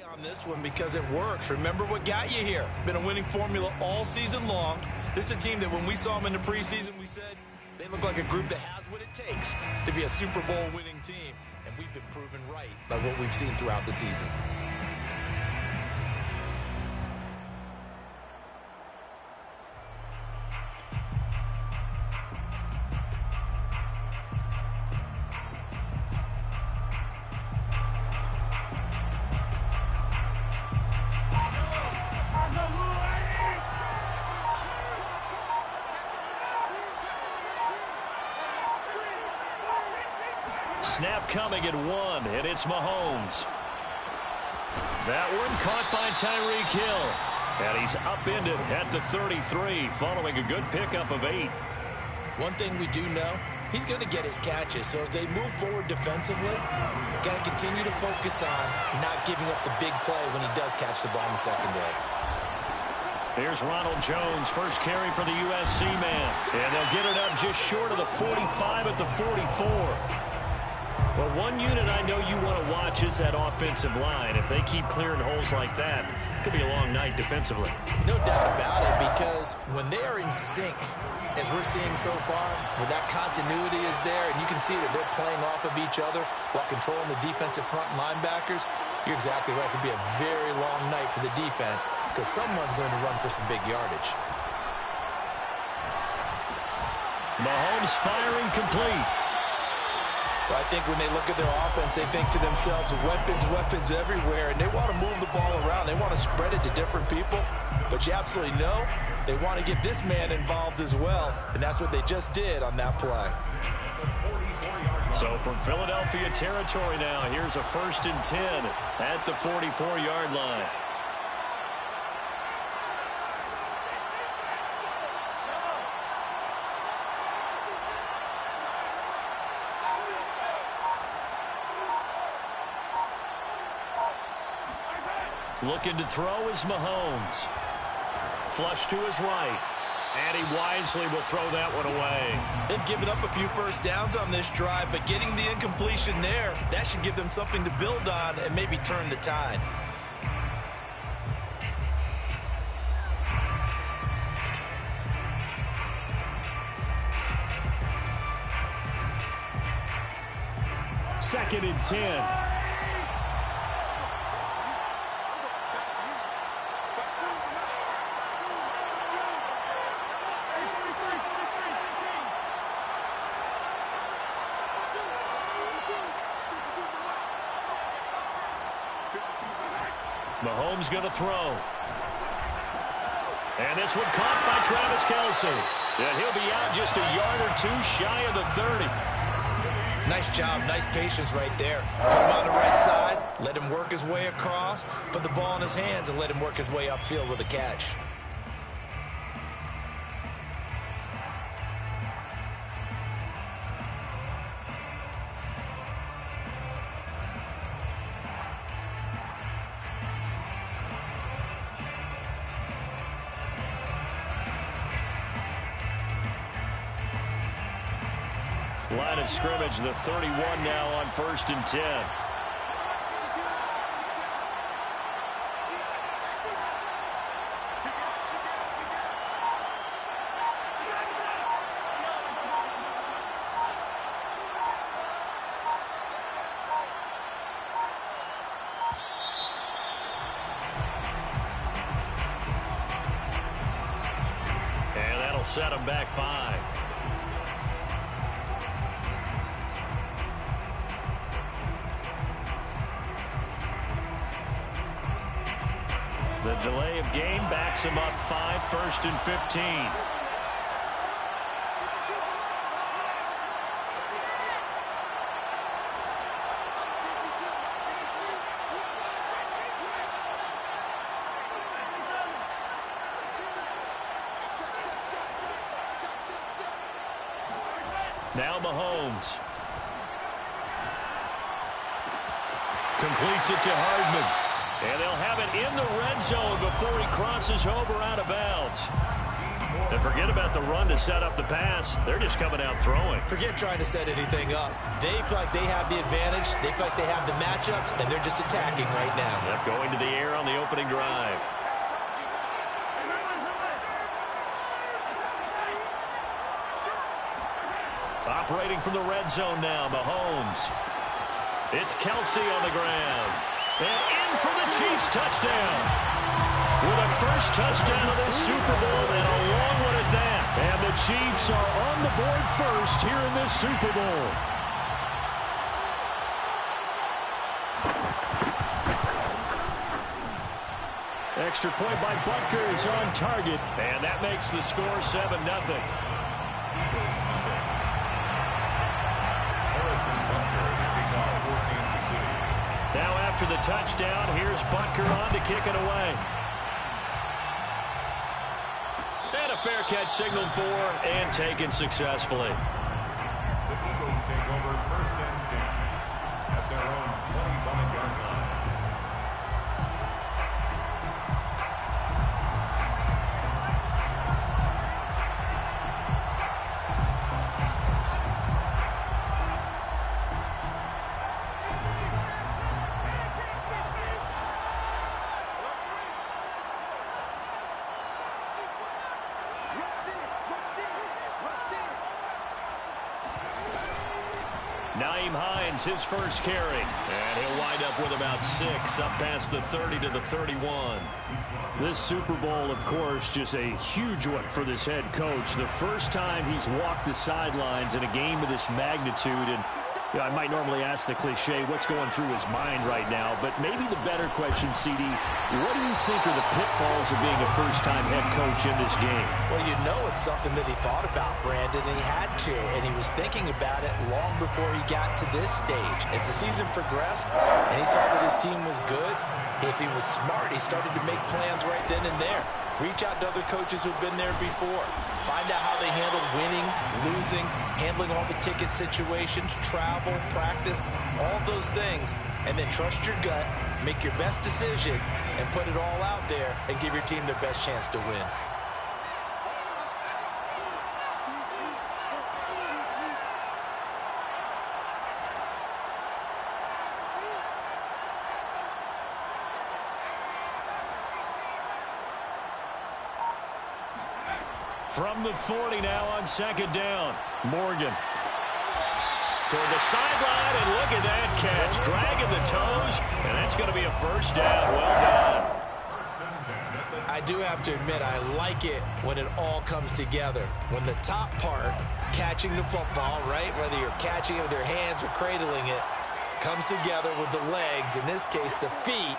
On this one because it works. Remember what got you here. Been a winning formula all season long. This is a team that when we saw them in the preseason, we said they look like a group that has what it takes to be a Super Bowl winning team. And we've been proven right by what we've seen throughout the season. Snap coming at 1, and it's Mahomes. That one caught by Tyreek Hill. And he's upended at the 33 following a good pickup of 8. One thing we do know, he's going to get his catches. So as they move forward defensively, got to continue to focus on not giving up the big play when he does catch the ball in the secondary. Here's Ronald Jones, first carry for the USC man. And they'll get it up just short of the 45 at the 44. Well, one unit I know you want to watch is that offensive line. If they keep clearing holes like that, it could be a long night defensively. No doubt about it, because when they are in sync, as we're seeing so far, when that continuity is there, and you can see that they're playing off of each other while controlling the defensive front linebackers, you're exactly right. It could be a very long night for the defense because someone's going to run for some big yardage. Mahomes firing complete. But I think when they look at their offense, they think to themselves, weapons everywhere, and they want to move the ball around. They want to spread it to different people. But you absolutely know they want to get this man involved as well, and that's what they just did on that play. So from Philadelphia territory now, here's a 1st and 10 at the 44-yard line. Looking to throw is Mahomes. Flush to his right. And he wisely will throw that one away. They've given up a few first downs on this drive, but getting the incompletion there, that should give them something to build on and maybe turn the tide. Second and 10. Mahomes going to throw. And this one caught by Travis Kelce. And he'll be out just a yard or two shy of the 30. Nice job, nice patience right there. Put him on the right side, let him work his way across, put the ball in his hands, and let him work his way upfield with a catch. Line of scrimmage, the 31 now on 1st and 10. And that'll set them back 5. The delay of game backs him up 5, 1st and 15. Now Mahomes. Completes it to Hardman. And they'll have it in the red zone before he crosses over out of bounds. And forget about the run to set up the pass. They're just coming out throwing. Forget trying to set anything up. They feel like they have the advantage. They feel like they have the matchups, and they're just attacking right now. Yep, going to the air on the opening drive. Operating from the red zone now, Mahomes. It's Kelsey on the ground. And in for the Chiefs touchdown. With a first touchdown of this Super Bowl and a long one at that. And the Chiefs are on the board first here in this Super Bowl. Extra point by Butker is on target. And that makes the score 7-0. Now after the touchdown, here's Butker on to kick it away. And a fair catch signaled for and taken successfully. The Eagles take over 1st and 10 at their own 25-yard line. His first carry, and he'll wind up with about 6 up past the 30 to the 31. This Super Bowl, of course, just a huge one for this head coach. The first time he's walked the sidelines in a game of this magnitude, and you know, I might normally ask the cliche, what's going through his mind right now, but maybe the better question, CD, what do you think are the pitfalls of being a first-time head coach in this game? Well, you know it's something that he thought about, Brandon, and he had to, and he was thinking about it long before he got to this stage. As the season progressed, and he saw that his team was good, if he was smart, he started to make plans right then and there. Reach out to other coaches who've been there before. Find out how they handled winning, losing, handling all the ticket situations, travel, practice, all those things. And then trust your gut, make your best decision, and put it all out there and give your team their best chance to win. From the 40 now on 2nd down. Morgan. Toward the sideline, and look at that catch. Dragging the toes, and that's going to be a first down. Well done. I do have to admit, I like it when it all comes together. When the top part, catching the football, right, whether you're catching it with your hands or cradling it, comes together with the legs, in this case the feet,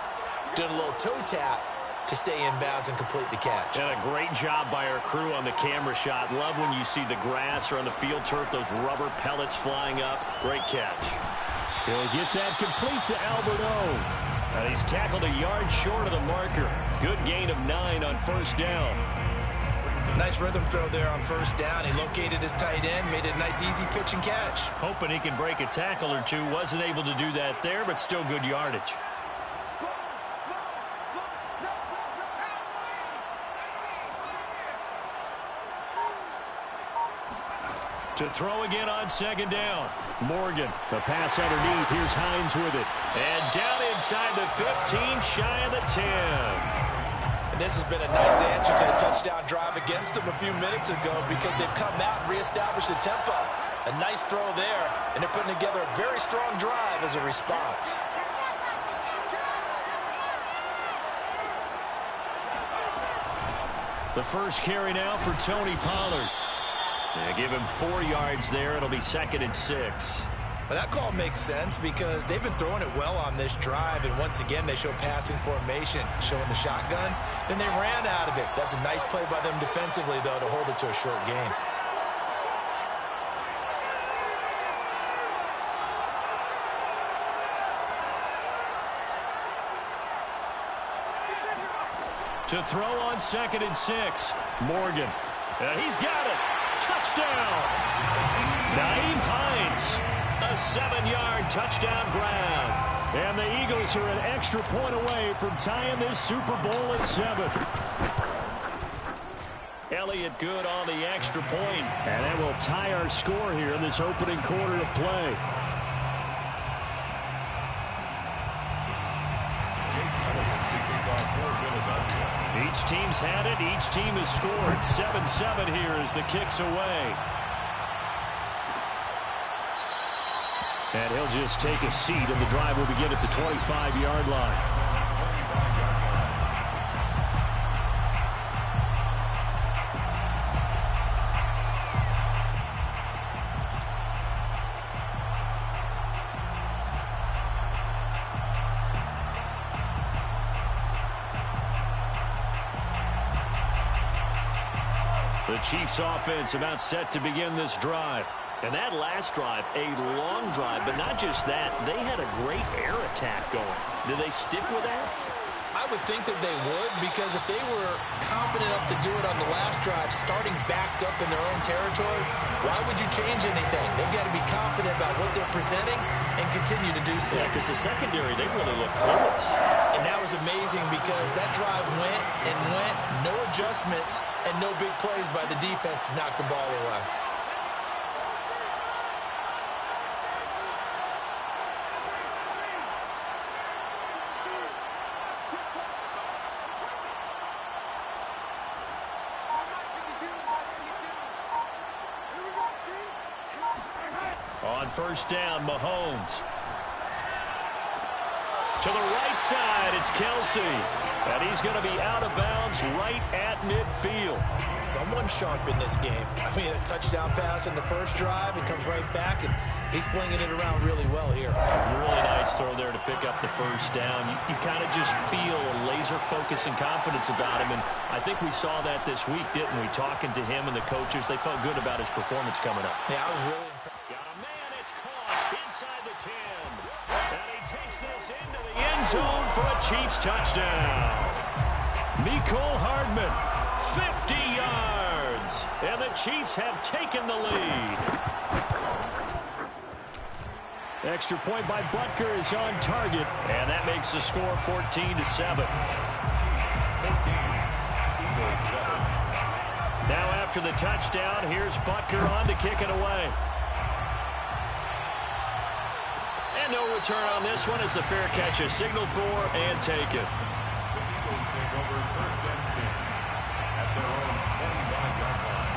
doing a little toe tap to stay in bounds and complete the catch. And a great job by our crew on the camera shot. Love when you see the grass or on the field turf, those rubber pellets flying up. Great catch. He'll get that complete to Alberto. And he's tackled a yard short of the marker. Good gain of 9 on 1st down. Nice rhythm throw there on 1st down. He located his tight end, made it a nice easy pitch and catch. Hoping he can break a tackle or two. Wasn't able to do that there, but still good yardage. To throw again on 2nd down. Morgan, the pass underneath. Here's Hines with it. And down inside the 15, shy of the 10. And this has been a nice answer to the touchdown drive against them a few minutes ago because they've come out and reestablished the tempo. A nice throw there, and they're putting together a very strong drive as a response. The first carry now for Tony Pollard. Yeah, give him 4 yards there. It'll be 2nd and 6. Well, that call makes sense because they've been throwing it well on this drive, and once again, they show passing formation, showing the shotgun. Then they ran out of it. That's a nice play by them defensively, though, to hold it to a short game. To throw on 2nd and 6. Morgan. He's got it. Touchdown. Nyheim Hines. A 7-yard touchdown grab. And the Eagles are an extra point away from tying this Super Bowl at 7. Elliott good on the extra point. And that will tie our score here in this opening quarter of play. Each team's had it. Each team has scored. 7-7 here as the kick's away. And he'll just take a seat, and the drive will begin at the 25-yard line. The Chiefs offense about set to begin this drive. And that last drive, a long drive, but not just that. They had a great air attack going. Do they stick with that? I would think that they would, because if they were confident enough to do it on the last drive, starting backed up in their own territory, why would you change anything? They've got to be confident about what they're presenting and continue to do so. Yeah, because the secondary, they really look close. And that was amazing because that drive went and went, no adjustments, and no big plays by the defense to knock the ball away. On first down, Mahomes. To the right side, it's Kelsey. And he's going to be out of bounds right at midfield. Someone sharp in this game. I mean, a touchdown pass in the first drive and comes right back, and he's flinging it around really well here. Really nice throw there to pick up the first down. You kind of just feel a laser focus and confidence about him, and I think we saw that this week, didn't we? Talking to him and the coaches, they felt good about his performance coming up. Yeah, I was really impressed. Got a man, it's caught inside the 10. And he takes this into the end zone for a Chiefs touchdown. Mecole Hardman, 50 yards. And the Chiefs have taken the lead. Extra point by Butker is on target. And that makes the score 14-7. Now after the touchdown, here's Butker on to kick it away. And no return on this one as the fair catch is signaled for and taken. The Eagles take over first and 10 at their own 25-yard line.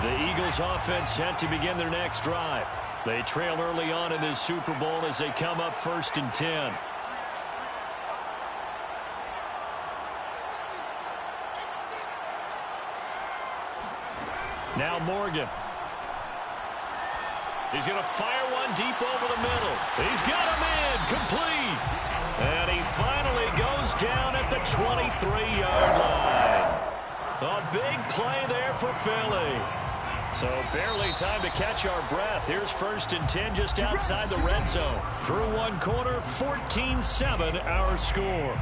The Eagles offense set to begin their next drive. They trail early on in this Super Bowl as they come up first and 10. Now Morgan. He's going to fire one deep over the middle. He's got him in, complete. And he finally goes down at the 23-yard line. A big play there for Philly. So barely time to catch our breath. Here's first and 10 just outside the red zone. Through one quarter, 14-7 our score.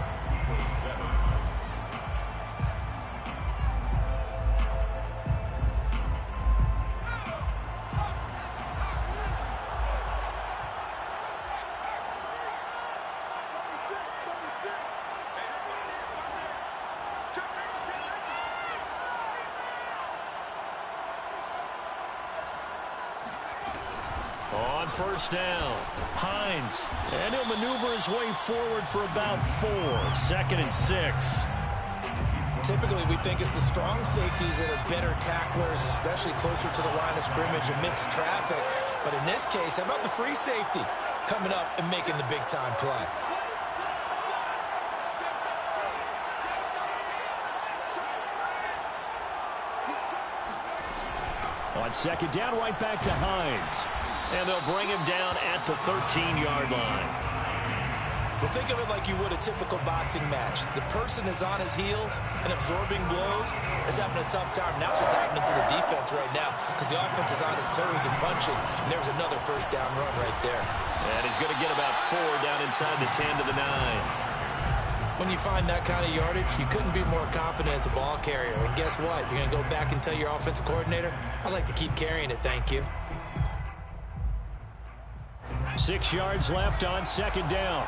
On first down, Hines, and he'll maneuver his way forward for about 4. Second and 6. Typically, we think it's the strong safeties that are better tacklers, especially closer to the line of scrimmage amidst traffic. But in this case, how about the free safety coming up and making the big-time play? On second down, right back to Hines. And they'll bring him down at the 13-yard line. Well, think of it like you would a typical boxing match. The person is on his heels and absorbing blows is having a tough time. And that's what's happening to the defense right now because the offense is on his toes and punching. And there's another first down run right there. And he's going to get about 4 down inside the 10 to the 9. When you find that kind of yardage, you couldn't be more confident as a ball carrier. And guess what? You're going to go back and tell your offensive coordinator, I'd like to keep carrying it, thank you. 6 yards left on second down.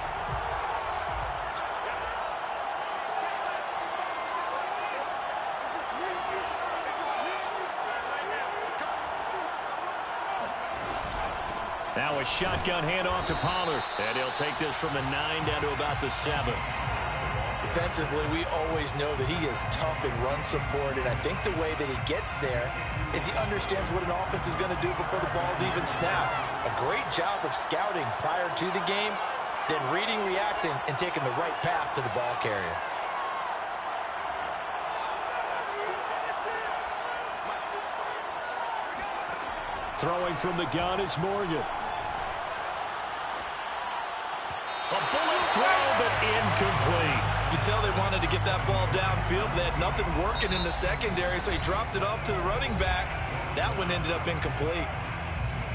Now a shotgun handoff to Pollard. And he'll take this from the 9 down to about the 7. Defensively, we always know that he is tough in run support, and I think the way that he gets there is he understands what an offense is going to do before the ball's even snapped. A great job of scouting prior to the game, then reading, reacting, and taking the right path to the ball carrier. Throwing from the gun is Morgan. A bullet throw, but incomplete. You can tell they wanted to get that ball downfield. They had nothing working in the secondary, so he dropped it off to the running back. That one ended up incomplete.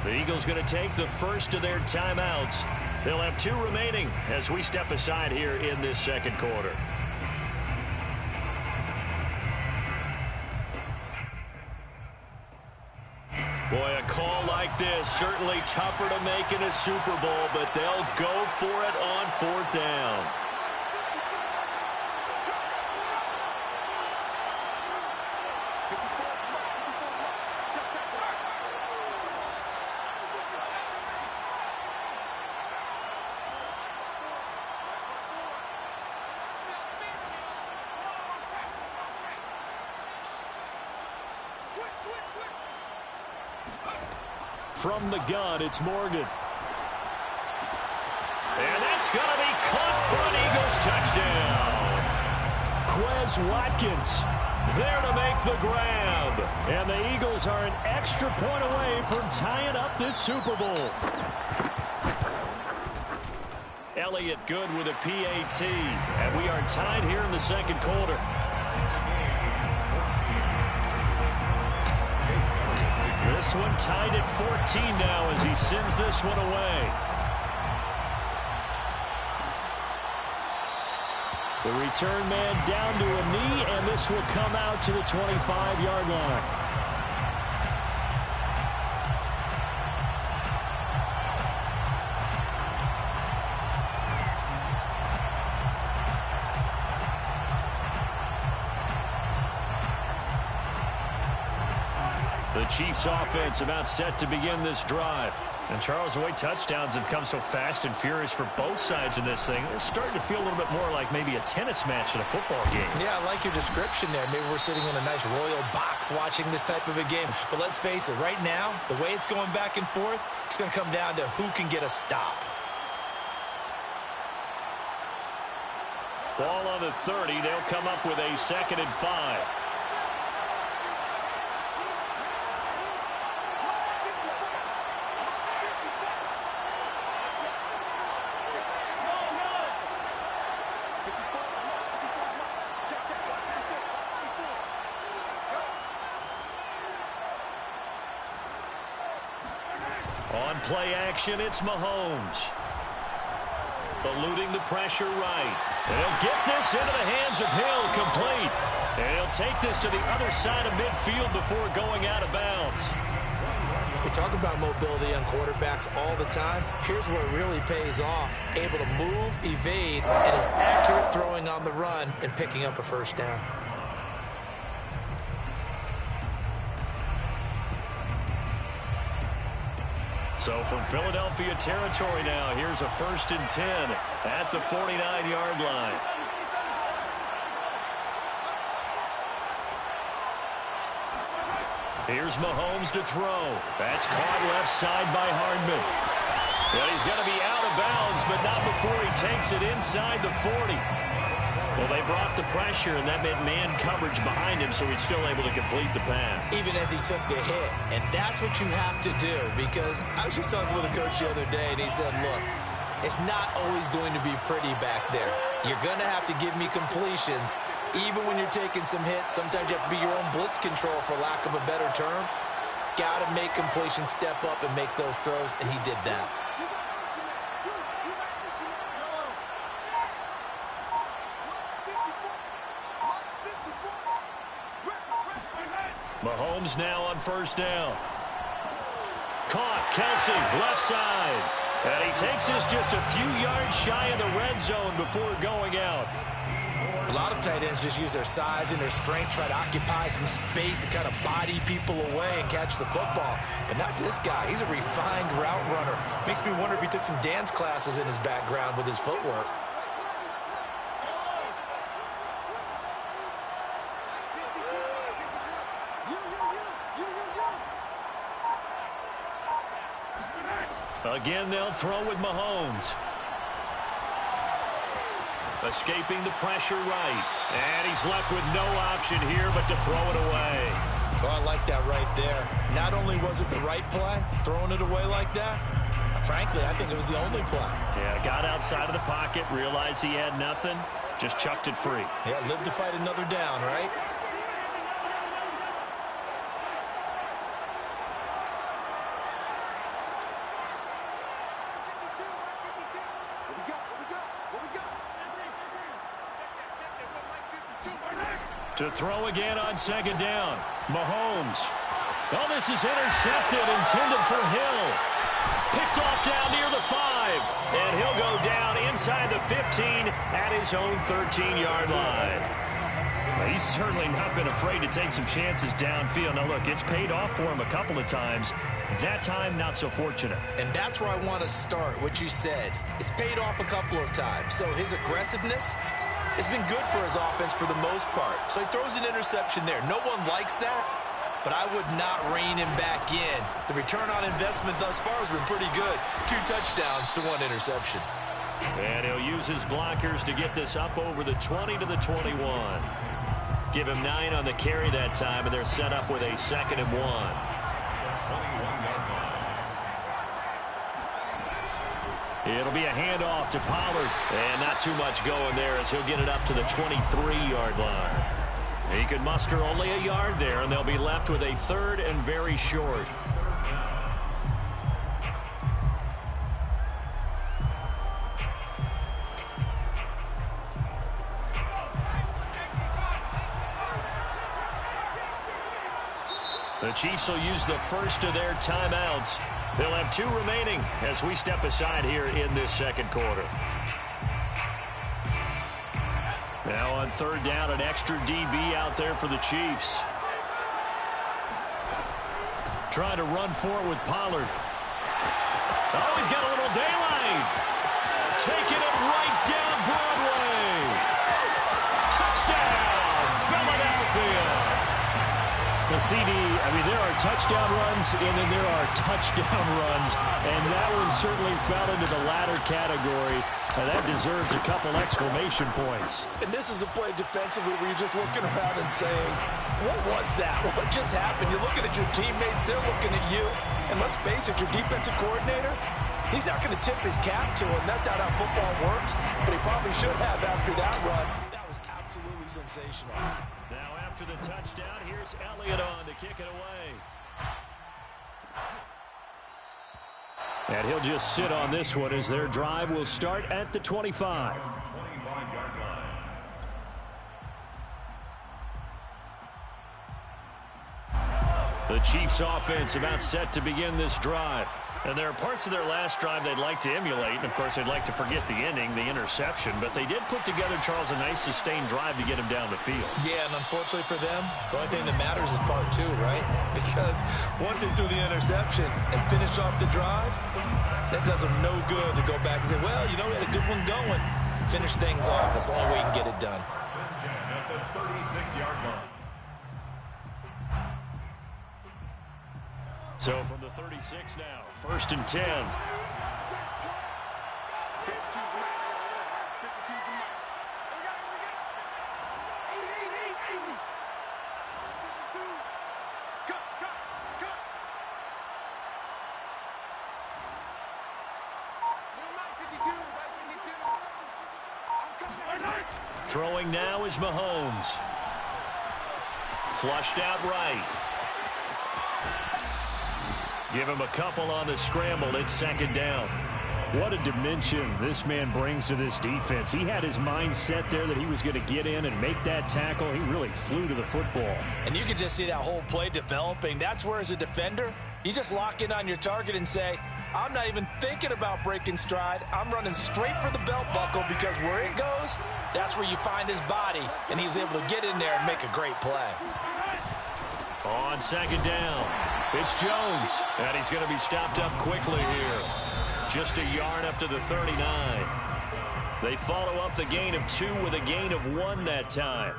The Eagles going to take the first of their timeouts. They'll have 2 remaining as we step aside here in this second quarter. Boy, a call like this, certainly tougher to make in a Super Bowl, but they'll go for it on 4th down. From the gun, it's Morgan. And that's going to be caught for an Eagles touchdown. Quez Watkins there to make the grab. And the Eagles are an extra point away from tying up this Super Bowl. Elliott good with a PAT. And we are tied here in the second quarter. This one tied at 14 now as he sends this one away. The return man down to a knee, and this will come out to the 25-yard line. The Chiefs offense about set to begin this drive. And Charles, the way touchdowns have come so fast and furious for both sides in this thing, it's starting to feel a little bit more like maybe a tennis match in a football game. Yeah, I like your description there. Maybe we're sitting in a nice royal box watching this type of a game. But let's face it, right now, the way it's going back and forth, it's going to come down to who can get a stop. Ball on the 30. They'll come up with a 2nd and 5. On play action, it's Mahomes. Eluding the pressure right. And he'll get this into the hands of Hill, complete. And he'll take this to the other side of midfield before going out of bounds. We talk about mobility on quarterbacks all the time. Here's where it really pays off. Able to move, evade, and is accurate throwing on the run and picking up a first down. So from Philadelphia territory now, here's a 1st and 10 at the 49-yard line. Here's Mahomes to throw. That's caught left side by Hardman. Well, he's going to be out of bounds, but not before he takes it inside the 40. Well, they brought the pressure, and that meant man coverage behind him, so he's still able to complete the pass. Even as he took the hit. And that's what you have to do, because I was just talking with a coach the other day, and he said, look, it's not always going to be pretty back there. You're going to have to give me completions. Even when you're taking some hits, sometimes you have to be your own blitz control, for lack of a better term. Got to make completions, step up, and make those throws, and he did that. Mahomes now on first down. Caught. Kelsey, left side. And he takes this just a few yards shy of the red zone before going out. A lot of tight ends just use their size and their strength, try to occupy some space and kind of body people away and catch the football. But not this guy. He's a refined route runner. Makes me wonder if he took some dance classes in his background with his footwork. Again, they'll throw with Mahomes. Escaping the pressure right. And he's left with no option here but to throw it away. Oh, I like that right there. Not only was it the right play, throwing it away like that, frankly, I think it was the only play. Yeah, got outside of the pocket, realized he had nothing, just chucked it free. Yeah, live to fight another down, right? To throw again on second down. Mahomes. Oh, this is intercepted, intended for Hill. Picked off down near the 5. And he'll go down inside the 15 at his own 13-yard line. Well, he's certainly not been afraid to take some chances downfield. Now, look, it's paid off for him a couple of times. That time, not so fortunate. And that's where I want to start, what you said. It's paid off a couple of times. So his aggressiveness, it's been good for his offense for the most part. So he throws an interception there. No one likes that, but I would not rein him back in. The return on investment thus far has been pretty good. 2 touchdowns to 1 interception. And he'll use his blockers to get this up over the 20 to the 21. Give him 9 on the carry that time, and they're set up with a 2nd and 1. It'll be a handoff to Pollard. And not too much going there as he'll get it up to the 23-yard line. He could muster only a yard there, and they'll be left with a 3rd and very short. The Chiefs will use the first of their timeouts. They'll have 2 remaining as we step aside here in this second quarter. Now on 3rd down, an extra DB out there for the Chiefs. Trying to run forward with Pollard. Oh, he's got a little daylight. Taking it right down Broadway. Touchdown, Philadelphia. The CD, I mean, there are touchdown runs, and then there are touchdown runs, and that one certainly fell into the latter category, and that deserves a couple exclamation points. And this is a play defensively where you're just looking around and saying, what was that? What just happened? You're looking at your teammates, they're looking at you, and let's face it, your defensive coordinator, he's not going to tip his cap to him. That's not how football works, but he probably should have after that run. That was absolutely sensational. Now after the touchdown, here's Elliott on to kick it away. And he'll just sit on this one as their drive will start at the 25. 25-yard line. The Chiefs offense about set to begin this drive. And there are parts of their last drive they'd like to emulate. And, of course, they'd like to forget the ending, the interception. But they did put together, Charles, a nice sustained drive to get him down the field. Yeah, and unfortunately for them, the only thing that matters is part 2, right? Because once they threw the interception and finished off the drive, that does them no good to go back and say, well, you know, we had a good one going. Finish things off. That's the only way you can get it done. At the 36-yard line. So from the 36 now, 1st and 10. Throwing now is Mahomes. Flushed out right. Give him a couple on the scramble. It's 2nd down. What a dimension this man brings to this defense. He had his mind set there that he was going to get in and make that tackle. He really flew to the football. And you can just see that whole play developing. That's where, as a defender, you just lock in on your target and say, I'm not even thinking about breaking stride. I'm running straight for the belt buckle, because where it goes, that's where you find his body. And he was able to get in there and make a great play. On second down, it's Jones. And he's going to be stopped up quickly here. Just a yard up to the 39. They follow up the gain of 2 with a gain of 1 that time.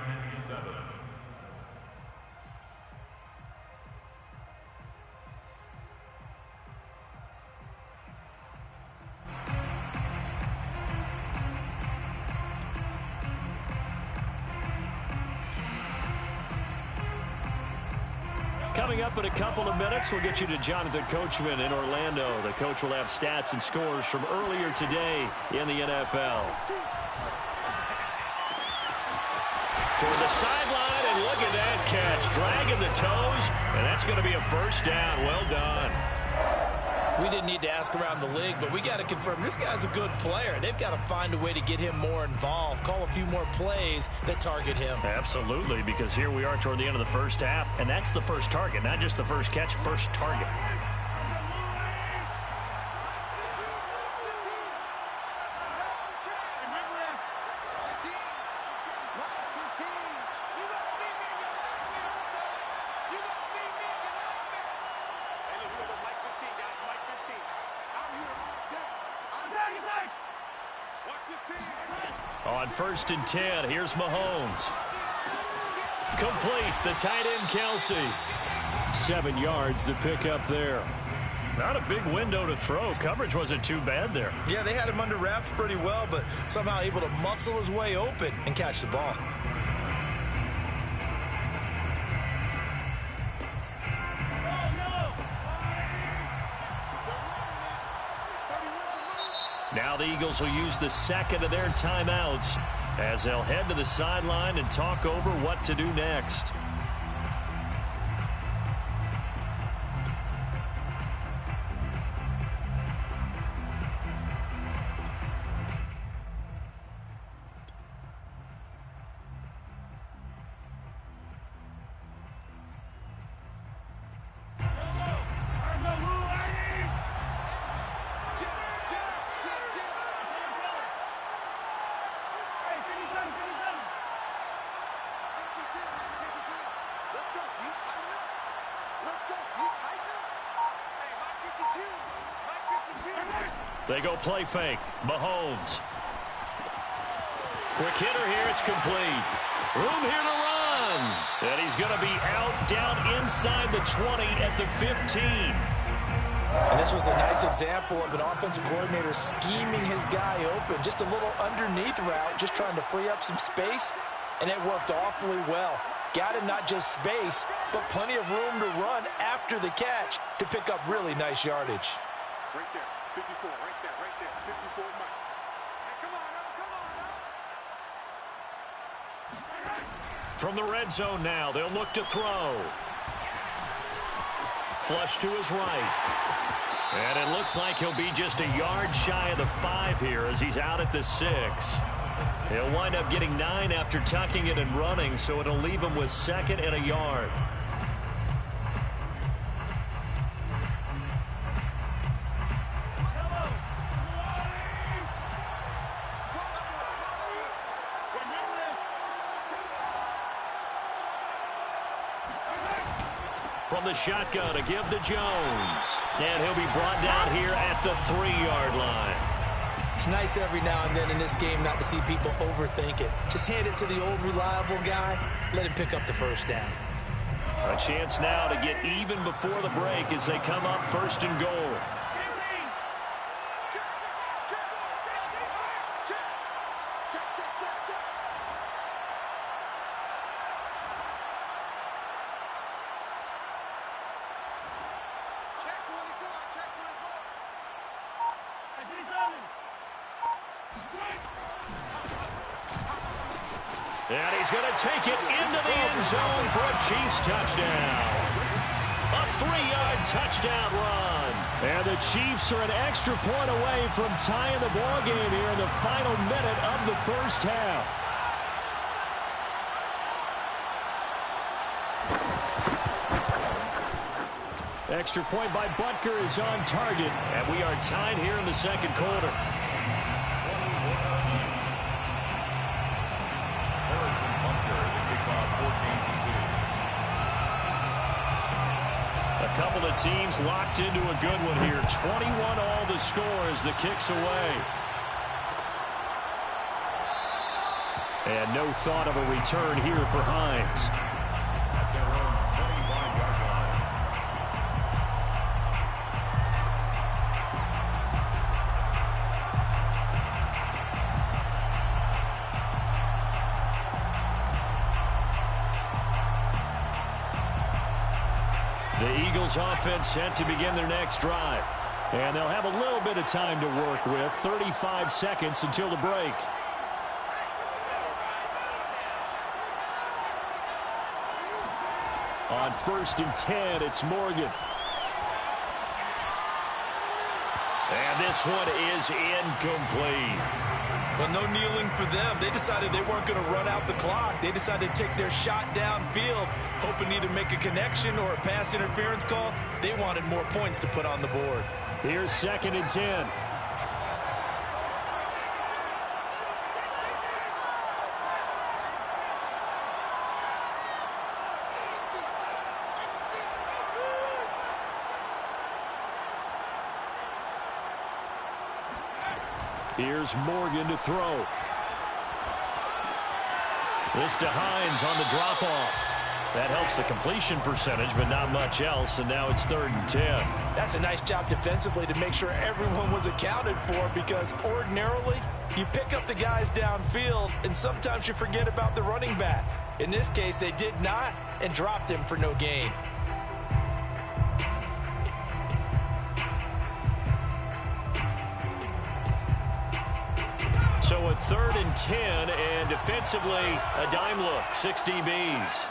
Coming up in a couple of minutes, we'll get you to Jonathan Coachman in Orlando. The coach will have stats and scores from earlier today in the NFL. Toward the sideline, and look at that catch. Dragging the toes, and that's going to be a first down. Well done. We didn't need to ask around the league, but we got to confirm this guy's a good player. They've got to find a way to get him more involved, call a few more plays that target him. Absolutely, because here we are toward the end of the first half, and that's the first target, not just the first catch, first target. On 1st and 10, here's Mahomes. Complete, the tight end Kelsey. 7 yards to pick up there. Not a big window to throw. Coverage wasn't too bad there. Yeah, they had him under wraps pretty well, but somehow able to muscle his way open and catch the ball. Now the Eagles will use the second of their timeouts as they'll head to the sideline and talk over what to do next. They go play fake. Mahomes. Quick hitter here. It's complete. Room here to run. And he's going to be out down inside the 20 at the 15. And this was a nice example of an offensive coordinator scheming his guy open. Just a little underneath route, just trying to free up some space. And it worked awfully well. Got him not just space, but plenty of room to run after the catch to pick up really nice yardage. Right there, 54, right there, 54, Mike. Hey, come on. From the red zone now, they'll look to throw. Flush to his right. And it looks like he'll be just a yard shy of the 5 here as he's out at the 6. He'll wind up getting 9 after tucking it and running, so it'll leave him with 2nd and a yard. From the shotgun to give to Jones. And he'll be brought down here at the 3-yard line. It's nice every now and then in this game not to see people overthink it. Just hand it to the old reliable guy. Let him pick up the first down. A chance now to get even before the break as they come up 1st and goal. And he's going to take it into the end zone for a Chiefs touchdown. A 3-yard touchdown run. And the Chiefs are an extra point away from tying the ball game here in the final minute of the first half. Extra point by Butker is on target, and we are tied here in the second quarter. A couple of teams locked into a good one here. 21 all the score as the kick's away. And no thought of a return here for Hines. At their own 25-yard line. The Eagles offense set to begin their next drive. And they'll have a little bit of time to work with. 35 seconds until the break. On 1st and 10, it's Morgan. And this one is incomplete. Well, no kneeling for them. They decided they weren't going to run out the clock. They decided to take their shot downfield, hoping to either make a connection or a pass interference call. They wanted more points to put on the board. Here's 2nd and 10. Here's Morgan to throw. This to Hines on the drop-off. That helps the completion percentage, but not much else, and now it's 3rd and 10. That's a nice job defensively to make sure everyone was accounted for, because ordinarily you pick up the guys downfield, and sometimes you forget about the running back. In this case, they did not and dropped him for no gain. So a 3rd and 10, and defensively, a dime look, 6 DBs.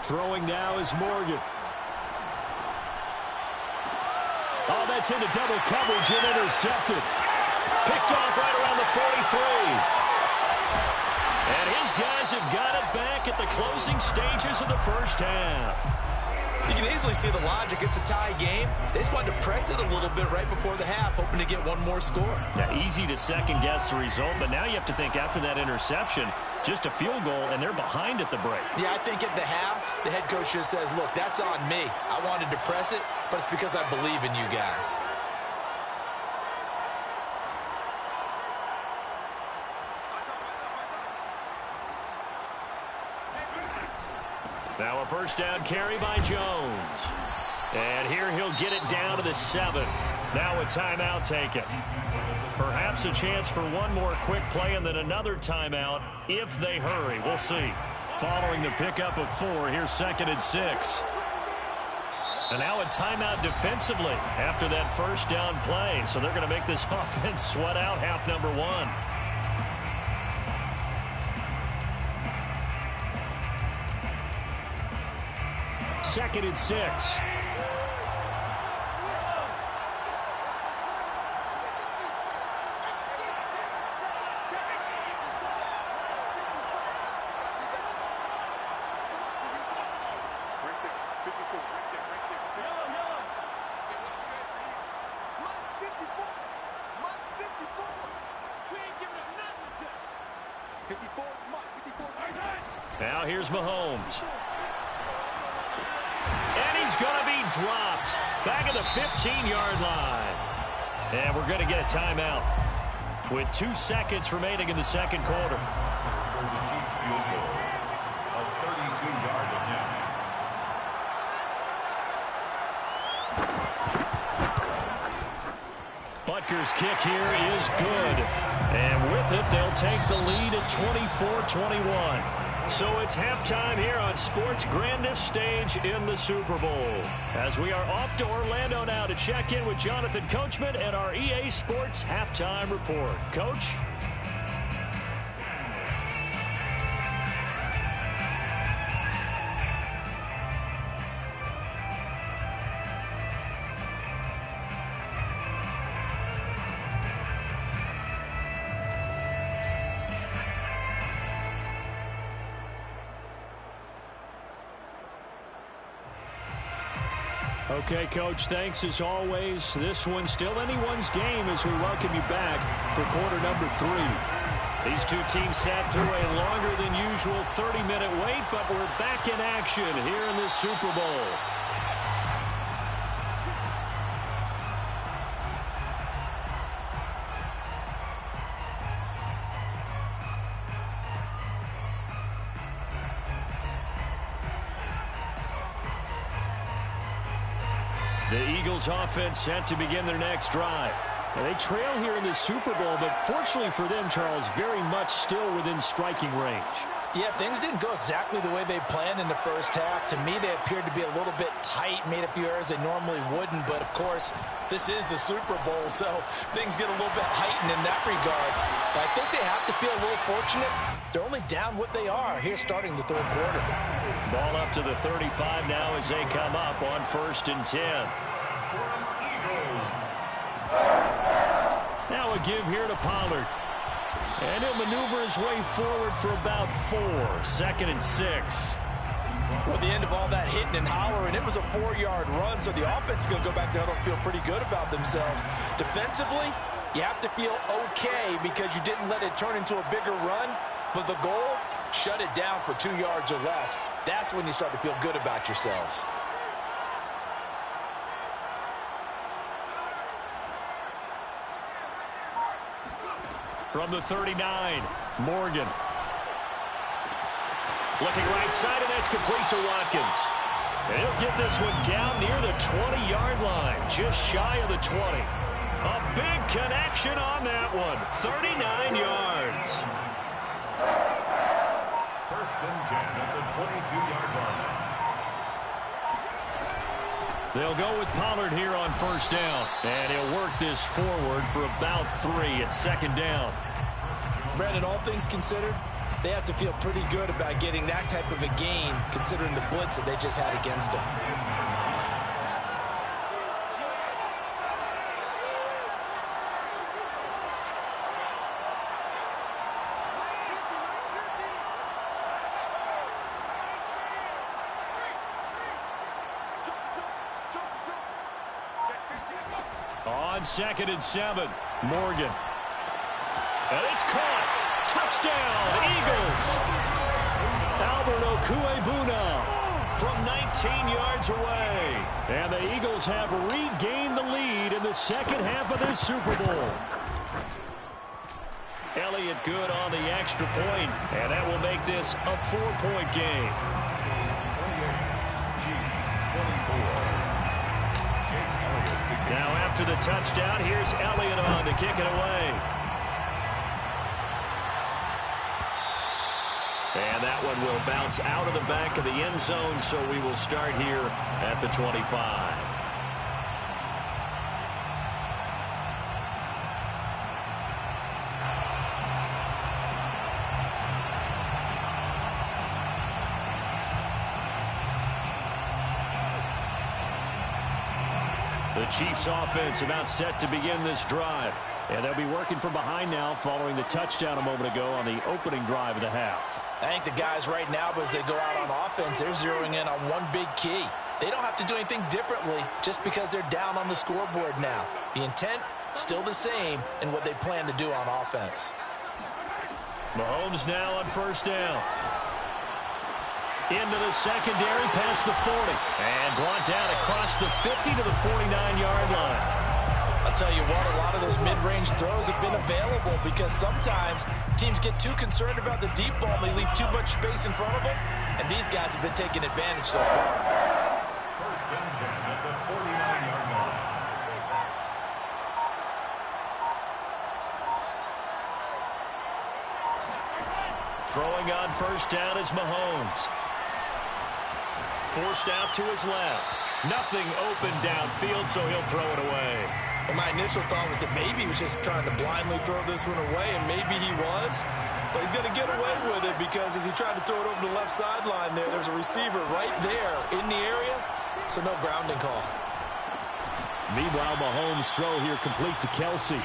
Throwing now is Morgan. Oh, that's into double coverage and intercepted. Picked off right around the 43. And his guys have got it back at the closing stages of the first half. You can easily see the logic. It's a tie game. They just wanted to press it a little bit right before the half, hoping to get one more score. Yeah, easy to second-guess the result, but now you have to think after that interception, just a field goal, and they're behind at the break. Yeah, I think at the half, the head coach just says, look, that's on me. I wanted to press it, but it's because I believe in you guys. Now a first down carry by Jones. And here he'll get it down to the 7. Now a timeout taken. Perhaps a chance for one more quick play and then another timeout if they hurry. We'll see. Following the pickup of 4, here's 2nd and 6. And now a timeout defensively after that first down play. So they're going to make this offense sweat out half number 1. Second and 6. Now here's Mahomes. And he's going to be dropped back at the 15-yard line. And we're going to get a timeout with 2 seconds remaining in the second quarter. For the Chiefs field goal, a 32-yard attempt. Butker's kick here is good. And with it, they'll take the lead at 24-21. So it's halftime here on sports' grandest stage in the Super Bowl. As we are off to Orlando now to check in with Jonathan Coachman and our EA Sports Halftime Report. Coach? Okay, Coach, thanks as always. This one's still anyone's game as we welcome you back for quarter number 3. These two teams sat through a longer than usual 30-minute wait, but we're back in action here in the Super Bowl. The Eagles offense set to begin their next drive. Now, they trail here in the Super Bowl, but fortunately for them, Charles, very much still within striking range. Yeah, things didn't go exactly the way they planned in the first half. To me, they appeared to be a little bit tight, made a few errors they normally wouldn't. But, of course, this is the Super Bowl, so things get a little bit heightened in that regard. But I think they have to feel a little fortunate. They're only down what they are here starting the third quarter. Ball up to the 35 now as they come up on 1st and 10. Now a give here to Pollard. And he'll maneuver his way forward for about 4. 2nd and 6. Well, at the end of all that hitting and hollering, it was a 4-yard run, so the offense is going to go back there and feel pretty good about themselves. Defensively, you have to feel okay because you didn't let it turn into a bigger run, but the goal, shut it down for 2 yards or less. That's when you start to feel good about yourselves. From the 39, Morgan. Looking right side, and that's complete to Watkins. And he'll get this one down near the 20-yard line, just shy of the 20. A big connection on that one, 39 yards. 1st and 10 at the 22-yard line. They'll go with Pollard here on 1st down. And he'll work this forward for about 3 at 2nd down. Brandon, all things considered, they have to feel pretty good about getting that type of a gain considering the blitz that they just had against them. On 2nd and 7, Morgan. And it's caught. Touchdown, Eagles. Albert Okuebuna from 19 yards away. And the Eagles have regained the lead in the second half of this Super Bowl. Elliott good on the extra point, and that will make this a 4-point game. 24. Now after the touchdown, here's Elliott on to kick it away. And that one will bounce out of the back of the end zone, so we will start here at the 25. The Chiefs offense about set to begin this drive. And they'll be working from behind now following the touchdown a moment ago on the opening drive of the half. I think the guys right now, as they go out on offense, they're zeroing in on one big key. They don't have to do anything differently just because they're down on the scoreboard now. The intent, still the same in what they plan to do on offense. Mahomes now on 1st down. Into the secondary past the 40. And brought down across the 50 to the 49-yard line. I'll tell you what, a lot of those mid-range throws have been available because sometimes teams get too concerned about the deep ball and they leave too much space in front of them, and these guys have been taking advantage so far. 1st and 10 at the 49-yard line. Throwing on first down is Mahomes. Forced out to his left. Nothing open downfield, so he'll throw it away. Well, my initial thought was that maybe he was just trying to blindly throw this one away, and maybe he was. But he's going to get away with it because as he tried to throw it over the left sideline there's a receiver right there in the area, so no grounding call. Meanwhile, Mahomes' throw here complete to Kelsey.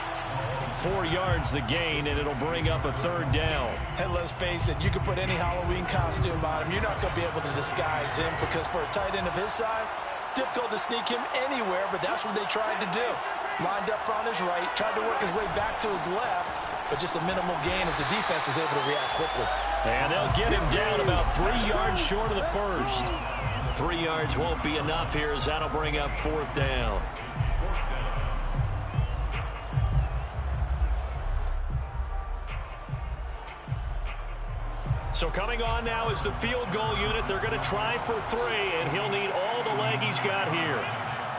4 yards the gain, and it'll bring up a third down. And let's face it, you can put any Halloween costume on him. You're not going to be able to disguise him because for a tight end of his size, difficult to sneak him anywhere, but that's what they tried to do. Lined up on his right, tried to work his way back to his left, but just a minimal gain as the defense was able to react quickly. And they'll get him down about 3 yards short of the first. 3 yards won't be enough here as that'll bring up fourth down. So coming on now is the field goal unit. They're going to try for 3, and he'll need all the leg he's got here.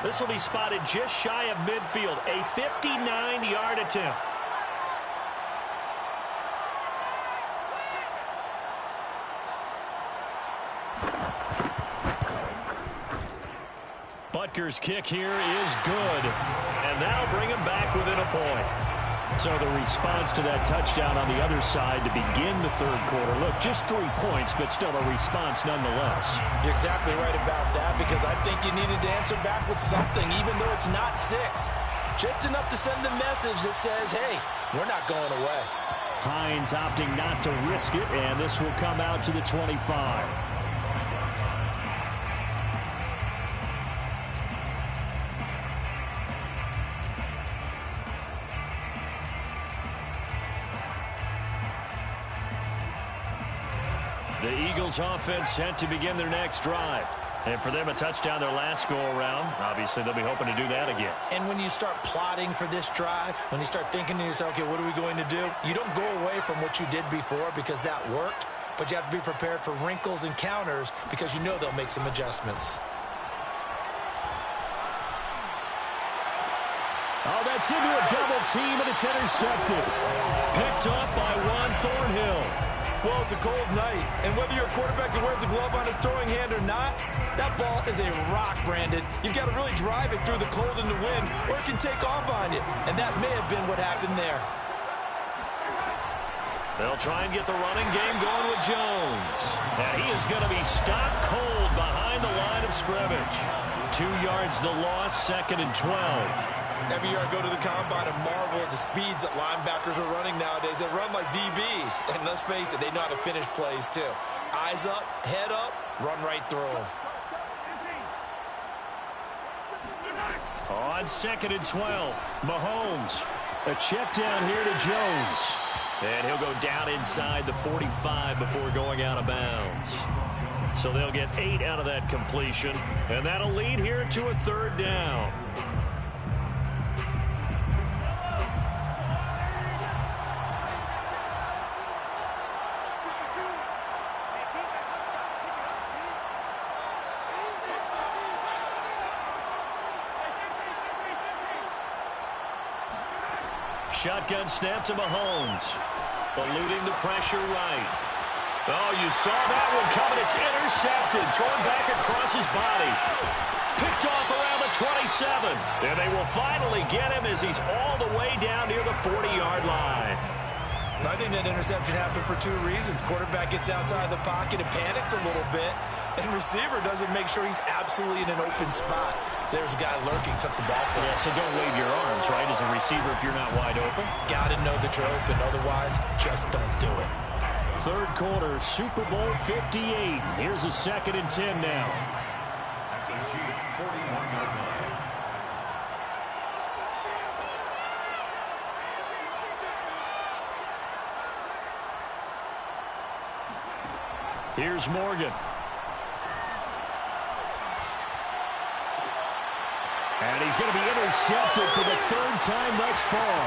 This will be spotted just shy of midfield, a 59-yard attempt. Butker's kick here is good, and that'll bring him back within a point. So the response to that touchdown on the other side to begin the third quarter. Look, just 3 points, but still a response nonetheless. You're exactly right about that because I think you needed to answer back with something, even though it's not 6. Just enough to send the message that says, hey, we're not going away. Hines opting not to risk it, and this will come out to the 25. The Eagles offense set to begin their next drive. And for them, a touchdown their last go-around. Obviously, they'll be hoping to do that again. And when you start plotting for this drive, when you start thinking to yourself, okay, what are we going to do? You don't go away from what you did before because that worked, but you have to be prepared for wrinkles and counters because you know they'll make some adjustments. Oh, that's into a double team, and it's intercepted. Picked off by Juan Thornhill. Well, it's a cold night, and whether you're a quarterback that wears a glove on his throwing hand or not, that ball is a rock, Brandon. You've got to really drive it through the cold and the wind, or it can take off on you, and that may have been what happened there. They'll try and get the running game going with Jones. And he is going to be stopped cold behind the line of scrimmage. 2 yards the loss, 2nd and 12. Every year I go to the combine and marvel at the speeds that linebackers are running nowadays. They run like DBs. And let's face it, they know how to finish plays too. Eyes up, head up, run right through them. On 2nd and 12, Mahomes. A check down here to Jones. And he'll go down inside the 45 before going out of bounds. So they'll get 8 out of that completion. And that'll lead here to a third down. Shotgun snap to Mahomes. Eluding the pressure right. Oh, you saw that one coming. It's intercepted. Thrown back across his body. Picked off around the 27. And they will finally get him as he's all the way down near the 40-yard line. I think that interception happened for 2 reasons. Quarterback gets outside the pocket and panics a little bit. And receiver doesn't make sure he's absolutely in an open spot. So there's a guy lurking, took the ball from him. Yeah, so don't wave your arms, right, as a receiver if you're not wide open. Got to know that you're open. Otherwise, just don't do it. Third quarter, Super Bowl 58. Here's a 2nd and 10 now. At the Chiefs' 41-yard line. Here's Morgan. And he's going to be intercepted for the 3rd time thus far.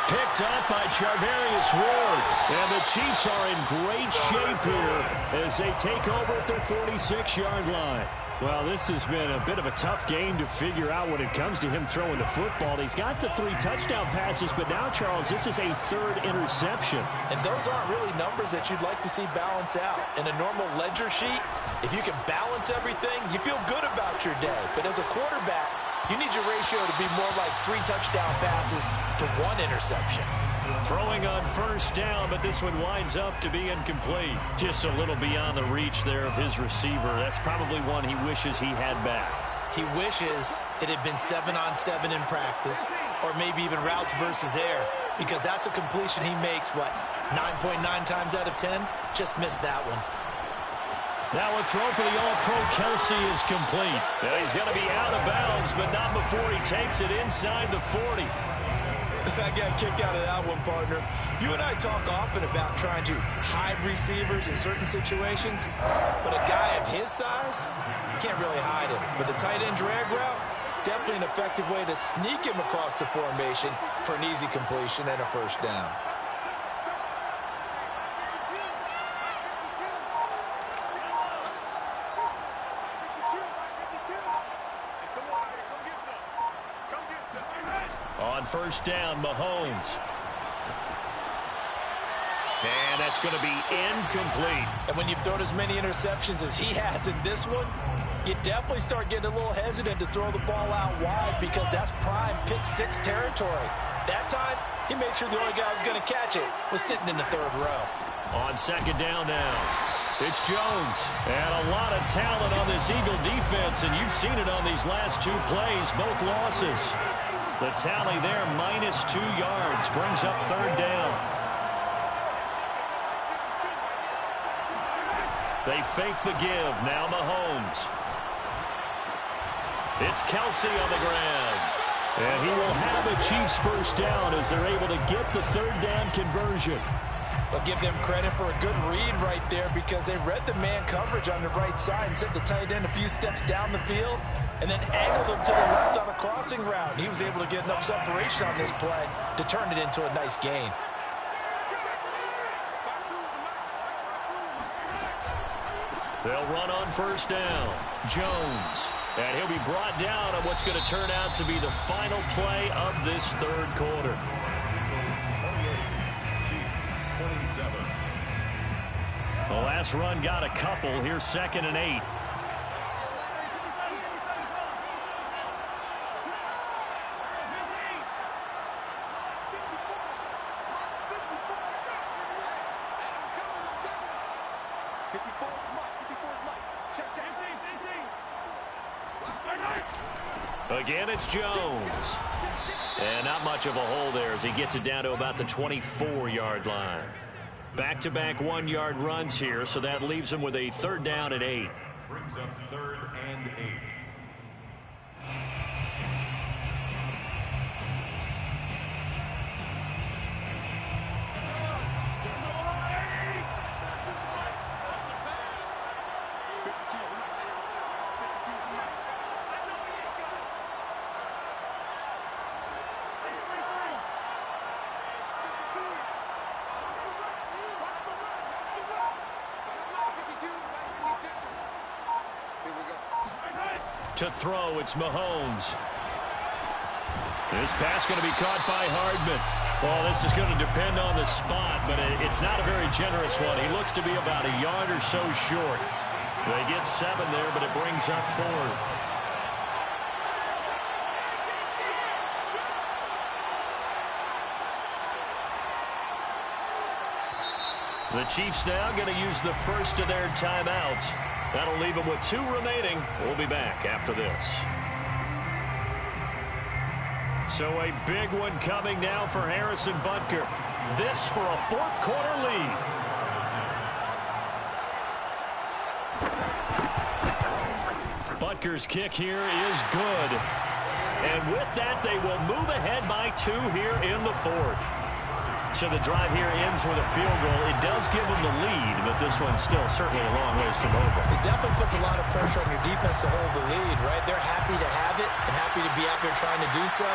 picked up by Charvarius Ward. And the Chiefs are in great shape here as they take over at their 46-yard line. Well, this has been a bit of a tough game to figure out when it comes to him throwing the football. He's got the 3 touchdown passes, but now, Charles, this is a 3rd interception. And those aren't really numbers that you'd like to see balance out. In a normal ledger sheet, if you can balance everything, you feel good about your day. But as a quarterback, you need your ratio to be more like 3 touchdown passes to 1 interception. Throwing on 1st down, but this one winds up to be incomplete. Just a little beyond the reach there of his receiver. That's probably one he wishes he had back. He wishes it had been 7-on-7 in practice, or maybe even routes versus air, because that's a completion he makes, 9.9 times out of 10? Just missed that one. Now a throw for the All-Pro Kelsey is complete. And he's going to be out of bounds, but not before he takes it inside the 40. I got a kick out of that one, partner. You and I talk often about trying to hide receivers in certain situations, but a guy of his size, you can't really hide him. But the tight end drag route, definitely an effective way to sneak him across the formation for an easy completion and a 1st down. On 1st down, Mahomes. And that's going to be incomplete. And when you've thrown as many interceptions as he has in this one, you definitely start getting a little hesitant to throw the ball out wide because that's prime pick 6 territory. That time, he made sure the only guy who was going to catch it was sitting in the 3rd row. On 2nd down now, it's Jones. And a lot of talent on this Eagle defense, and you've seen it on these last 2 plays, both losses. The tally there, -2 yards, brings up 3rd down. They fake the give. Now Mahomes. It's Kelsey on the ground. And he will have a Chiefs 1st down as they're able to get the 3rd down conversion. I'll give them credit for a good read right there because they read the man coverage on the right side and sent the tight end a few steps down the field and then angled him to the left on a crossing route. And he was able to get enough separation on this play to turn it into a nice gain. They'll run on 1st down. Jones. And he'll be brought down on what's going to turn out to be the final play of this 3rd quarter. The last run got a couple. Here's 2nd and 8. Again, it's Jones. And not much of a hole there as he gets it down to about the 24-yard line. Back-to-back 1-yard runs here, so that leaves him with a 3rd down and 8. Brings up 3rd and 8. To throw, it's Mahomes. This pass going to be caught by Hardman. Well, this is going to depend on the spot, but it's not a very generous one. He looks to be about a yard or so short. They get 7 there, but it brings up 4th. The Chiefs now going to use the first of their timeouts. That'll leave them with 2 remaining. We'll be back after this. So a big one coming now for Harrison Butker. This for a 4th quarter lead. Butker's kick here is good. And with that, they will move ahead by 2 here in the 4th. So the drive here ends with a field goal. It does give them the lead, but this one's still certainly a long ways from over. It definitely puts a lot of pressure on your defense to hold the lead, right? They're happy to have it and happy to be out there trying to do so.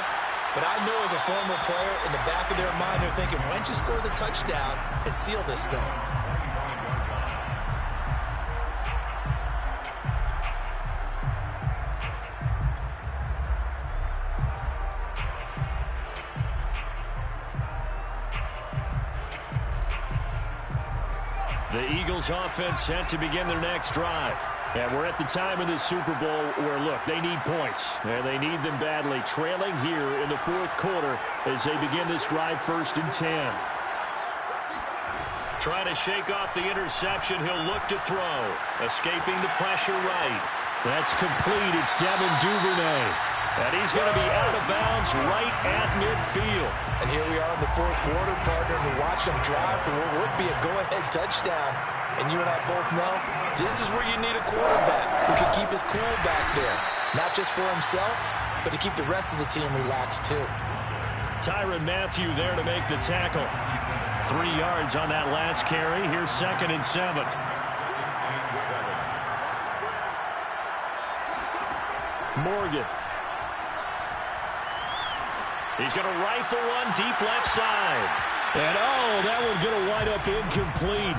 But I know as a former player, in the back of their mind, they're thinking, why don't you score the touchdown and seal this thing? The Eagles offense set to begin their next drive. And we're at the time of the Super Bowl where, look, they need points. And they need them badly. Trailing here in the fourth quarter as they begin this drive, 1st and 10. Trying to shake off the interception. He'll look to throw. Escaping the pressure right. That's complete. It's Devin Duvernay. And he's going to be out of bounds right at midfield. And here we are in the fourth quarter, partner, and we watch them drive for what would be a go-ahead touchdown. And you and I both know this is where you need a quarterback who can keep his cool back there. Not just for himself, but to keep the rest of the team relaxed too. Tyrann Mathieu there to make the tackle. 3 yards on that last carry. Here's 2nd and 7. Morgan. He's going to rifle one deep left side. And, oh, that one going to wind up incomplete.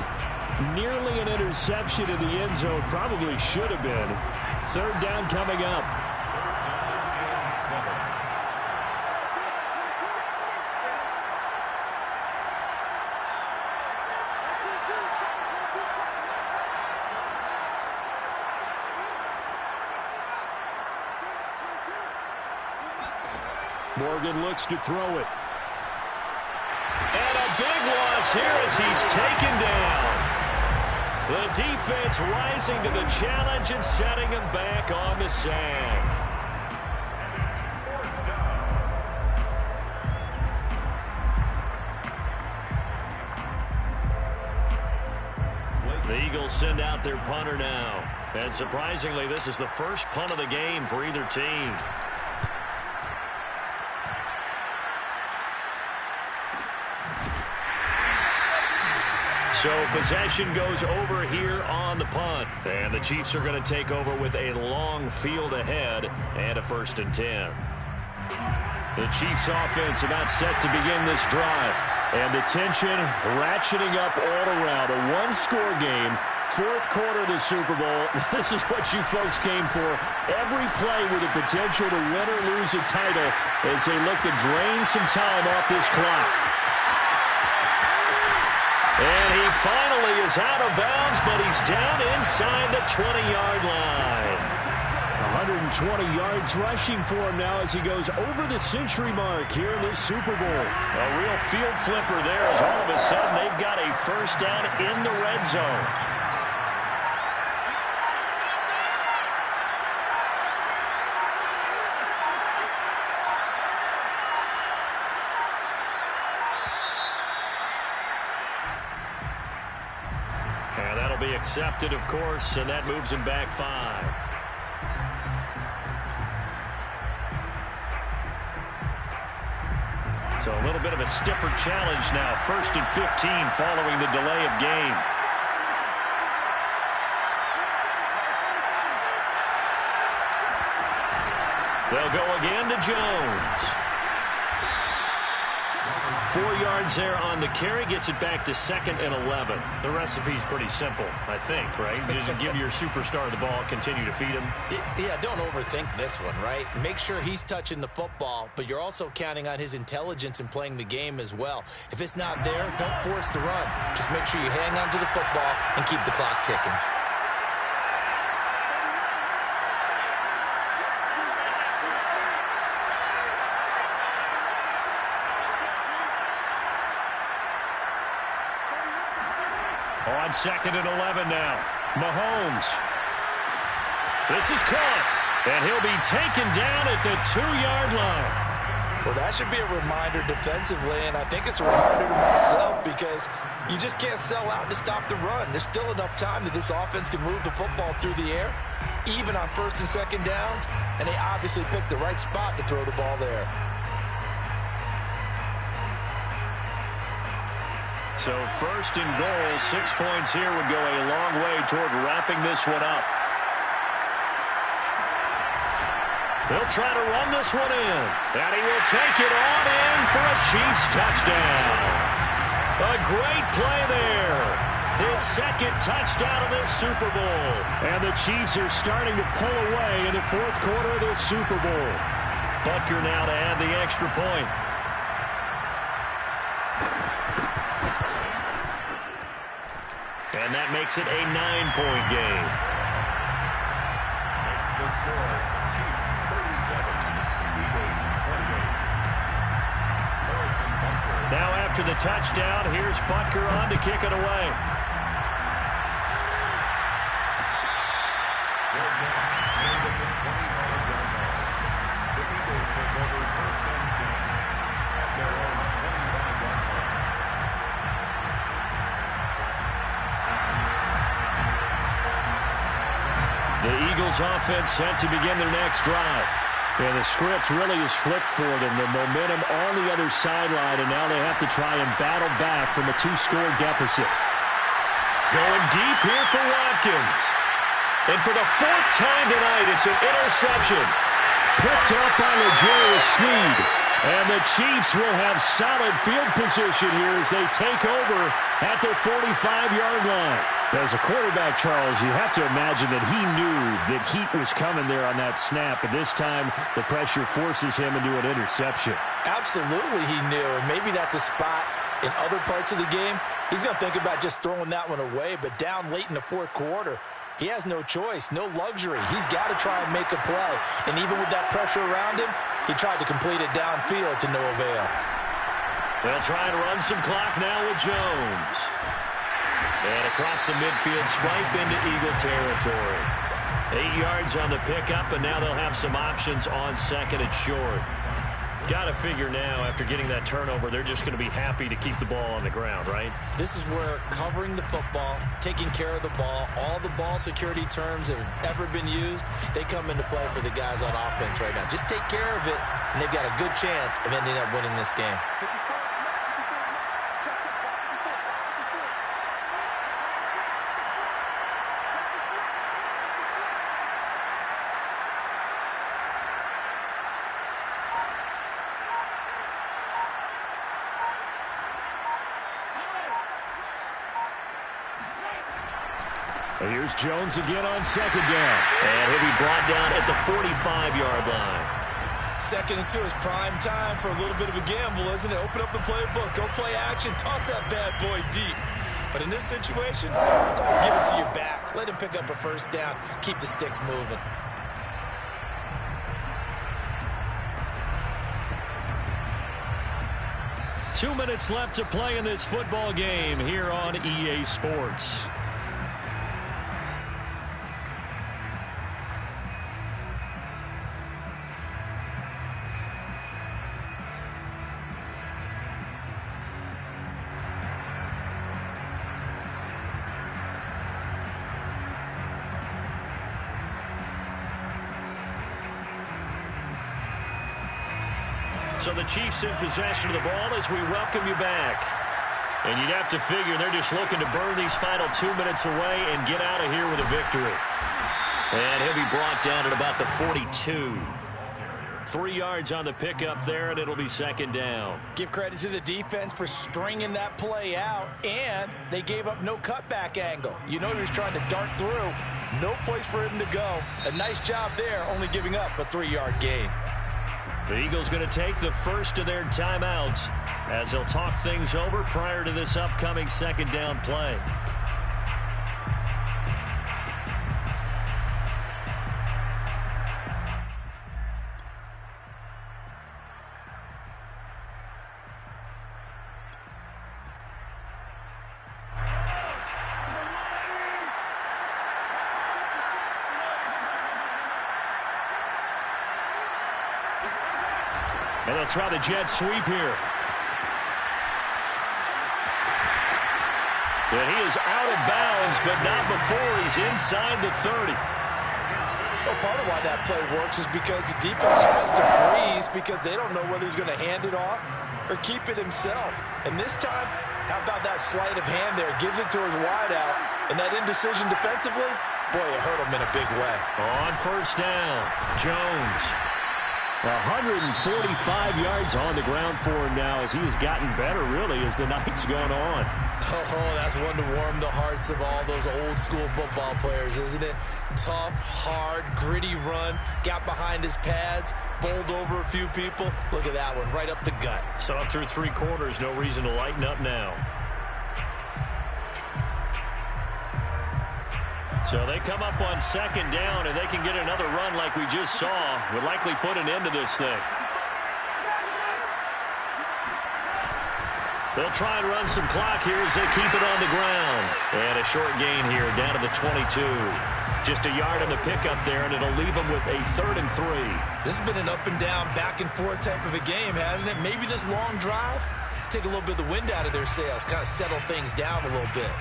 Nearly an interception in the end zone. Probably should have been. 3rd down coming up. Morgan looks to throw it. And a big loss here as he's taken down. The defense rising to the challenge and setting him back on the sack. The Eagles send out their punter now. And surprisingly, this is the first punt of the game for either team. So possession goes over here on the punt. And the Chiefs are going to take over with a long field ahead and a 1st and 10. The Chiefs offense about set to begin this drive. And the tension ratcheting up all around. A one-score game. 4th quarter of the Super Bowl. This is what you folks came for. Every play with the potential to win or lose a title as they look to drain some time off this clock. And he finally is out of bounds, but he's down inside the 20-yard line. 120 yards rushing for him now as he goes over the century mark here in this Super Bowl. A real field flipper there as all of a sudden they've got a 1st down in the red zone. And that'll be accepted, of course, and that moves him back 5. So a little bit of a stiffer challenge now. 1st and 15 following the delay of game. They'll go again to Jones. 4 yards there on the carry. Gets it back to 2nd and 11. The recipe's pretty simple, I think, right? Just give your superstar the ball, continue to feed him. Yeah, don't overthink this one, right? Make sure he's touching the football, but you're also counting on his intelligence in playing the game as well. If it's not there, don't force the run. Just make sure you hang on to the football and keep the clock ticking. On 2nd and 11 now. Mahomes. This is caught. And he'll be taken down at the 2-yard line. Well, that should be a reminder defensively, and I think it's a reminder to myself because you just can't sell out to stop the run. There's still enough time that this offense can move the football through the air, even on 1st and 2nd downs, and they obviously picked the right spot to throw the ball there. So 1st and goal, 6 points here would go a long way toward wrapping this one up. They'll try to run this one in. And he will take it on in for a Chiefs touchdown. A great play there. His second touchdown of this Super Bowl. And the Chiefs are starting to pull away in the fourth quarter of this Super Bowl. Butker now to add the extra point. And that makes it a 9-point game. Makes the score. Chiefs 37. Eagles 28. Harrison Butker. Now after the touchdown, here's Butker on to kick it away. They're down. Near the 25-yard line. The Eagles take over first and 10 at their own 25-yard line. The Eagles offense set to begin their next drive. Yeah, the script really is flipped for them. The momentum on the other sideline, and now they have to try and battle back from a 2-score deficit. Going deep here for Watkins. And for the fourth time tonight, it's an interception. Picked up by L'Jarius Sneed. And the Chiefs will have solid field position here as they take over at their 45-yard line. As a quarterback, Charles, you have to imagine that he knew that heat was coming there on that snap. But this time, the pressure forces him into an interception. Absolutely he knew. And maybe that's a spot in other parts of the game. He's going to think about just throwing that one away. But down late in the fourth quarter, he has no choice, no luxury. He's got to try and make a play. And even with that pressure around him, he tried to complete it downfield to no avail. They'll try and run some clock now with Jones. And across the midfield stripe into Eagle territory. 8 yards on the pickup, and now they'll have some options on second and short. Got to figure now, after getting that turnover, they're just going to be happy to keep the ball on the ground, right? This is where covering the football, taking care of the ball, all the ball security terms that have ever been used, they come into play for the guys on offense right now. Just take care of it, and they've got a good chance of ending up winning this game. Here's Jones again on second down. And he'll be brought down at the 45-yard line. 2nd and 2 is prime time for a little bit of a gamble, isn't it? Open up the playbook, go play action, toss that bad boy deep. But in this situation, go ahead and give it to your back. Let him pick up a first down. Keep the sticks moving. Two minutes left to play in this football game here on EA Sports. So the Chiefs in possession of the ball as we welcome you back. And you'd have to figure they're just looking to burn these final 2 minutes away and get out of here with a victory. And he'll be brought down at about the 42. 3 yards on the pickup there, and it'll be second down. Give credit to the defense for stringing that play out, and they gave up no cutback angle. You know he was trying to dart through. No place for him to go. A nice job there, only giving up a 3-yard gain. The Eagles going to take the first of their timeouts as they'll talk things over prior to this upcoming second down play. And they'll try the jet sweep here. And he is out of bounds, but not before he's inside the 30. Well, part of why that play works is because the defense has to freeze because they don't know whether he's going to hand it off or keep it himself. And this time, how about that sleight of hand there? Gives it to his wideout. And that indecision defensively, boy, it hurt him in a big way. On first down, Jones. 145 yards on the ground for him now as he has gotten better, really, as the night's gone on. Oh, that's one to warm the hearts of all those old-school football players, isn't it? Tough, hard, gritty run, got behind his pads, bowled over a few people. Look at that one, right up the gut. So up through 3 quarters, no reason to lighten up now. So they come up on 2nd down, and they can get another run like we just saw. Would likely put an end to this thing. They'll try and run some clock here as they keep it on the ground. And a short gain here down to the 22. Just a yard on the pickup there, and it'll leave them with a 3rd and 3. This has been an up and down, back and forth type of a game, hasn't it? Maybe this long drive, take a little bit of the wind out of their sails, kind of settle things down a little bit.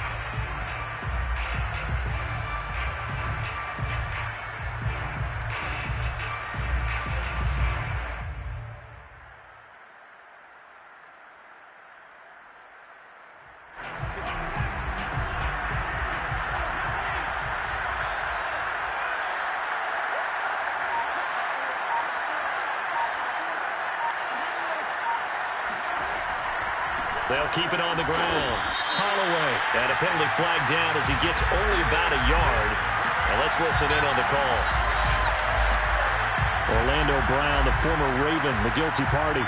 They'll keep it on the ground. Holloway. And a penalty flag down as he gets only about a yard. And let's listen in on the call. Orlando Brown, the former Raven, the guilty party.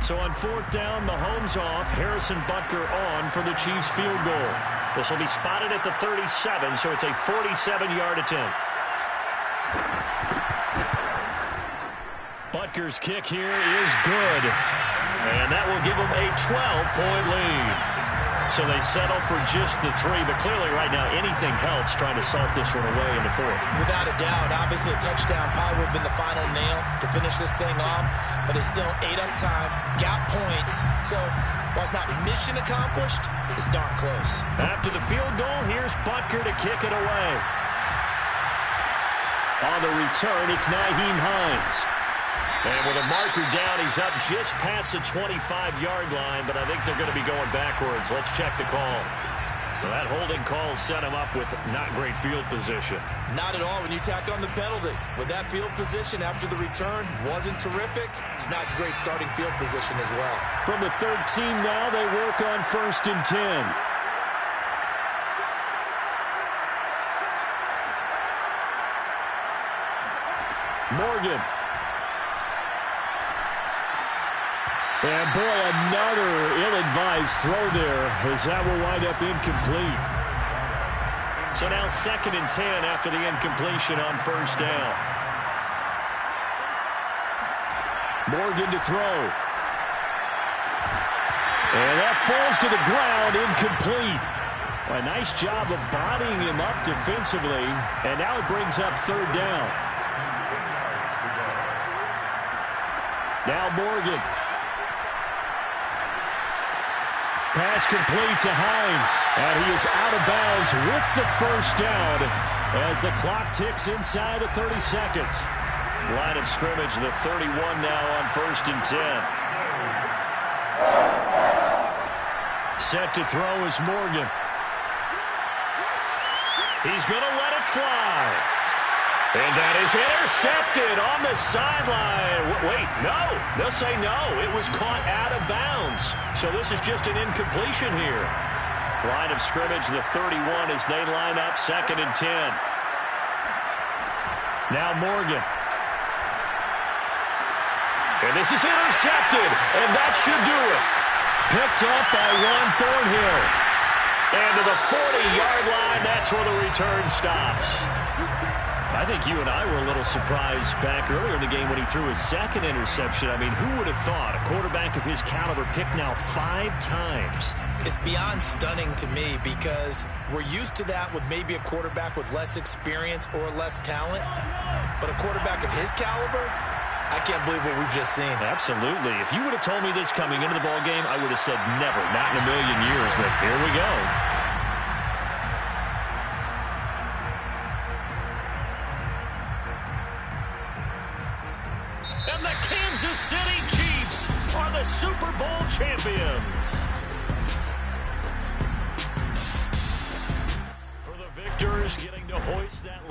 So on 4th down, Mahomes off, Harrison Butker on for the Chiefs field goal. This will be spotted at the 37, so it's a 47-yard attempt. Butker's kick here is good. And that will give them a 12-point lead. So they settle for just the 3, but clearly right now anything helps trying to salt this one away in the 4th. Without a doubt, obviously a touchdown probably would have been the final nail to finish this thing off, but it's still 8 up time, got points, so while it's not mission accomplished, it's darn close. After the field goal, here's Butker to kick it away. On the return, it's Nyheim Hines. And with a marker down, he's up just past the 25-yard line, but I think they're going to be going backwards. Let's check the call. Well, that holding call set him up with not great field position. Not at all when you tack on the penalty. With that field position after the return wasn't terrific, it's not a great starting field position as well. From the 13 now, they work on 1st and 10. Morgan. And boy, another ill-advised throw there as that will wind up incomplete. So now 2nd and 10 after the incompletion on 1st down. Morgan to throw. And that falls to the ground, incomplete. Well, a nice job of bodying him up defensively. And now it brings up 3rd down. Now Morgan. Pass complete to Hines. And he is out of bounds with the 1st down as the clock ticks inside of 30 seconds. Line of scrimmage, the 31 now on 1st and 10. Set to throw is Morgan. He's going to let it fly. And that is intercepted on the sideline. Wait, no. They'll say no. It was caught out of bounds. So this is just an incompletion here. Line of scrimmage, the 31 as they line up 2nd and 10. Now Morgan. And this is intercepted. And that should do it. Picked up by Juan Thornhill. And to the 40-yard line, that's where the return stops. I think you and I were a little surprised back earlier in the game when he threw his 2nd interception. I mean, who would have thought a quarterback of his caliber picked now 5 times? It's beyond stunning to me because we're used to that with maybe a quarterback with less experience or less talent. But a quarterback of his caliber, I can't believe what we've just seen. Absolutely. If you would have told me this coming into the ballgame, I would have said never, not in a million years. But here we go. Super Bowl champions. For the victors, getting to hoist that